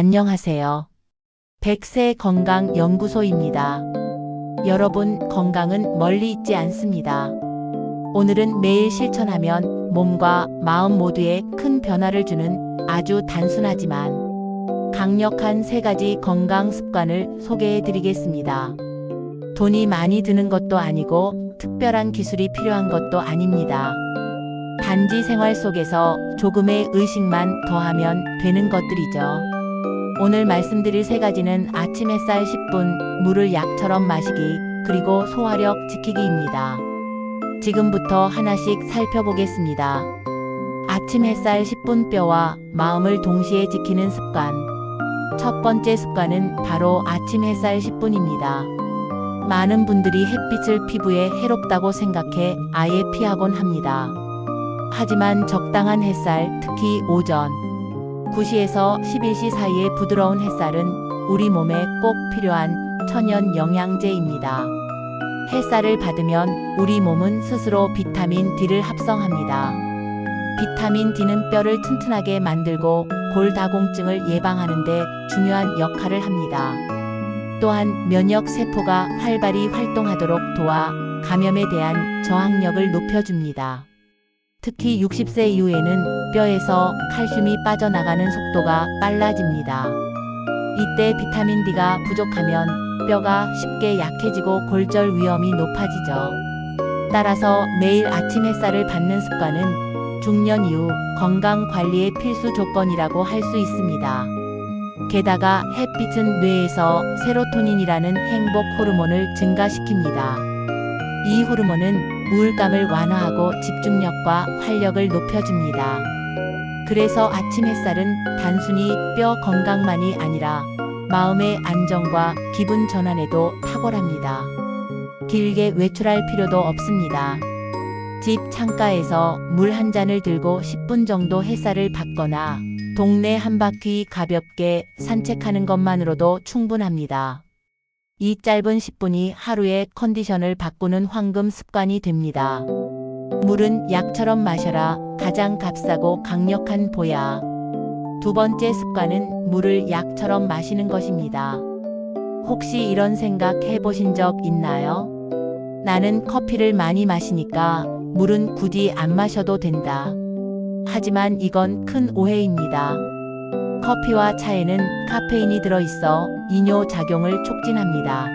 안녕하세요. 백세 건강 연구소입니다. 여러분, 건강은 멀리 있지 않습니다. 오늘은 매일 실천하면 몸과 마음 모두에 큰 변화를 주는 아주 단순하지만 강력한 3가지 건강 습관을 소개해 드리겠습니다. 돈이 많이 드는 것도 아니고 특별한 기술이 필요한 것도 아닙니다. 단지 생활 속에서 조금의 의식만 더하면 되는 것들이죠. 오늘 말씀드릴 3가지는 아침 햇살 10분, 물을 약처럼 마시기, 그리고 소화력 지키기입니다. 지금부터 하나씩 살펴보겠습니다. 아침 햇살 10분, 뼈와 마음을 동시에 지키는 습관. 첫 번째 습관은 바로 아침 햇살 10분입니다. 많은 분들이 햇빛을 피부에 해롭다고 생각해 아예 피하곤 합니다. 하지만 적당한 햇살, 특히 오전 9시에서 11시 사이의 부드러운 햇살은 우리 몸에 꼭 필요한 천연 영양제입니다. 햇살을 받으면 우리 몸은 스스로 비타민 D를 합성합니다. 비타민 D는 뼈를 튼튼하게 만들고 골다공증을 예방하는 데 중요한 역할을 합니다. 또한 면역 세포가 활발히 활동하도록 도와 감염에 대한 저항력을 높여줍니다. 특히 60세 이후에는 뼈에서 칼슘이 빠져나가는 속도가 빨라집니다. 이때 비타민 D가 부족하면 뼈가 쉽게 약해지고 골절 위험이 높아지죠. 따라서 매일 아침 햇살을 받는 습관은 중년 이후 건강 관리의 필수 조건이라고 할 수 있습니다. 게다가 햇빛은 뇌에서 세로토닌이라는 행복 호르몬을 증가시킵니다. 이 호르몬은 우울감을 완화하고 집중력과 활력을 높여줍니다. 그래서 아침 햇살은 단순히 뼈 건강만이 아니라 마음의 안정과 기분 전환에도 탁월합니다. 길게 외출할 필요도 없습니다. 집 창가에서 물 한 잔을 들고 10분 정도 햇살을 받거나 동네 한 바퀴 가볍게 산책하는 것만으로도 충분합니다. 이 짧은 10분이 하루의 컨디션을 바꾸는 황금 습관이 됩니다. 물은 약처럼 마셔라. 가장 값싸고 강력한 보약. 두 번째 습관은 물을 약처럼 마시는 것입니다. 혹시 이런 생각 해보신 적 있나요? 나는 커피를 많이 마시니까 물은 굳이 안 마셔도 된다. 하지만 이건 큰 오해입니다. 커피와 차에는 카페인이 들어있어 이뇨 작용을 촉진합니다.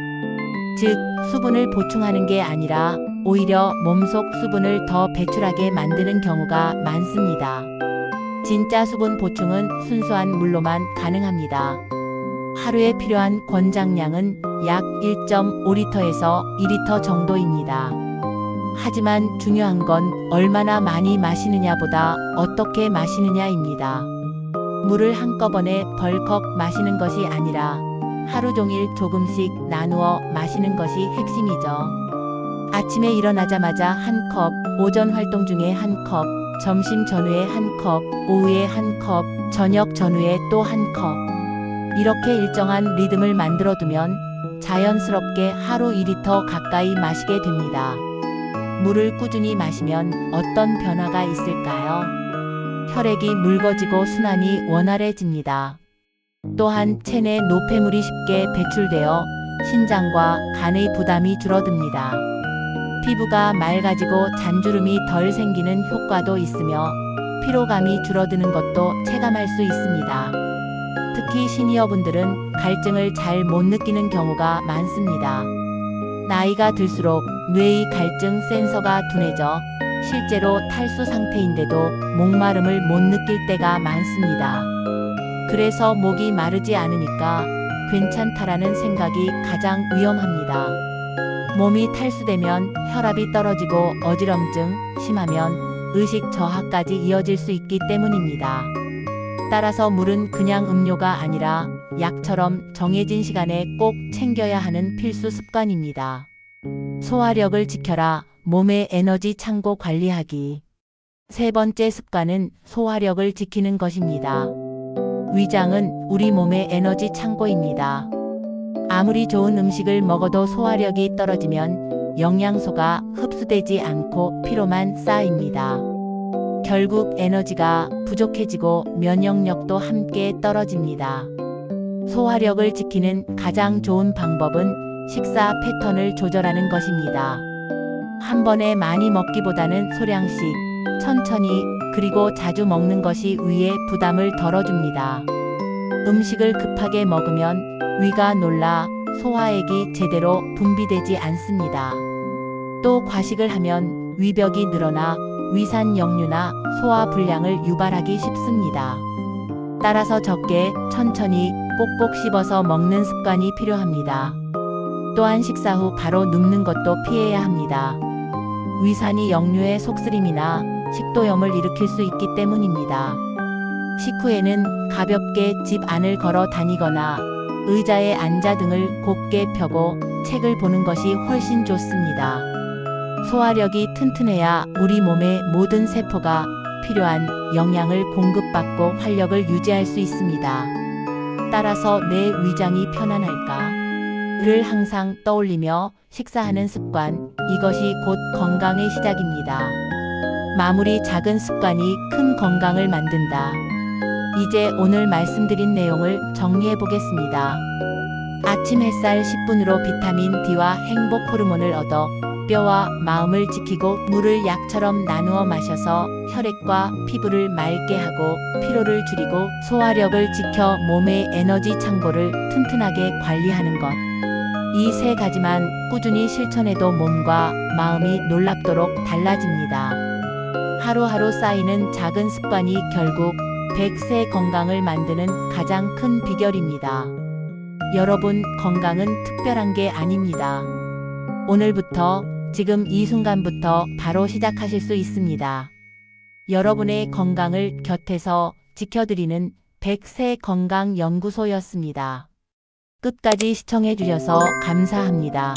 즉, 수분을 보충하는 게 아니라 오히려 몸속 수분을 더 배출하게 만드는 경우가 많습니다. 진짜 수분 보충은 순수한 물로만 가능합니다. 하루에 필요한 권장량은 약 1.5리터에서 2리터 정도입니다. 하지만 중요한 건 얼마나 많이 마시느냐보다 어떻게 마시느냐입니다. 물을 한꺼번에 벌컥 마시는 것이 아니라 하루 종일 조금씩 나누어 마시는 것이 핵심이죠. 아침에 일어나자마자 1컵, 오전 활동 중에 1컵, 점심 전후에 1컵, 오후에 1컵, 저녁 전후에 또 1컵. 이렇게 일정한 리듬을 만들어두면 자연스럽게 하루 2리터 가까이 마시게 됩니다. 물을 꾸준히 마시면 어떤 변화가 있을까요? 혈액이 묽어지고 순환이 원활해집니다. 또한 체내 노폐물이 쉽게 배출되어 신장과 간의 부담이 줄어듭니다. 피부가 맑아지고 잔주름이 덜 생기는 효과도 있으며 피로감이 줄어드는 것도 체감할 수 있습니다. 특히 시니어분들은 갈증을 잘 못 느끼는 경우가 많습니다. 나이가 들수록 뇌의 갈증 센서가 둔해져 실제로 탈수 상태인데도 목마름을 못 느낄 때가 많습니다. 그래서 목이 마르지 않으니까 괜찮다라는 생각이 가장 위험합니다. 몸이 탈수되면 혈압이 떨어지고 어지럼증, 심하면 의식 저하까지 이어질 수 있기 때문입니다. 따라서 물은 그냥 음료가 아니라 약처럼 정해진 시간에 꼭 챙겨야 하는 필수 습관입니다. 소화력을 지켜라. 몸의 에너지 창고 관리하기. 3번째 습관은 소화력을 지키는 것입니다. 위장은 우리 몸의 에너지 창고입니다. 아무리 좋은 음식을 먹어도 소화력이 떨어지면 영양소가 흡수되지 않고 피로만 쌓입니다. 결국 에너지가 부족해지고 면역력도 함께 떨어집니다. 소화력을 지키는 가장 좋은 방법은 식사 패턴을 조절하는 것입니다. 한 번에 많이 먹기보다는 소량씩, 천천히, 그리고 자주 먹는 것이 위에 부담을 덜어줍니다. 음식을 급하게 먹으면 위가 놀라 소화액이 제대로 분비되지 않습니다. 또 과식을 하면 위벽이 늘어나 위산 역류나 소화 불량을 유발하기 쉽습니다. 따라서 적게, 천천히, 꼭꼭 씹어서 먹는 습관이 필요합니다. 또한 식사 후 바로 눕는 것도 피해야 합니다. 위산이 역류의 속쓰림이나 식도염을 일으킬 수 있기 때문입니다. 식후에는 가볍게 집 안을 걸어 다니거나 의자에 앉아 등을 곧게 펴고 책을 보는 것이 훨씬 좋습니다. 소화력이 튼튼해야 우리 몸의 모든 세포가 필요한 영양을 공급받고 활력을 유지할 수 있습니다. 따라서 내 위장이 편안할까?를 항상 떠올리며 식사하는 습관, 이것이 곧 건강의 시작입니다. 마무리 작은 습관이 큰 건강을 만든다. 이제 오늘 말씀드린 내용을 정리해 보겠습니다. 아침 햇살 10분으로 비타민 D와 행복 호르몬을 얻어 뼈와 마음을 지키고 물을 약처럼 나누어 마셔서 혈액과 피부를 맑게 하고 피로를 줄이고 소화력을 지켜 몸의 에너지 창고를 튼튼하게 관리하는 것. 이 세 가지만 꾸준히 실천해도 몸과 마음이 놀랍도록 달라집니다. 하루하루 쌓이는 작은 습관이 결국 100세 건강을 만드는 가장 큰 비결입니다. 여러분, 건강은 특별한 게 아닙니다. 오늘부터, 지금 이 순간부터 바로 시작하실 수 있습니다. 여러분의 건강을 곁에서 지켜드리는 100세 건강 연구소였습니다. 끝까지 시청해 주셔서 감사합니다.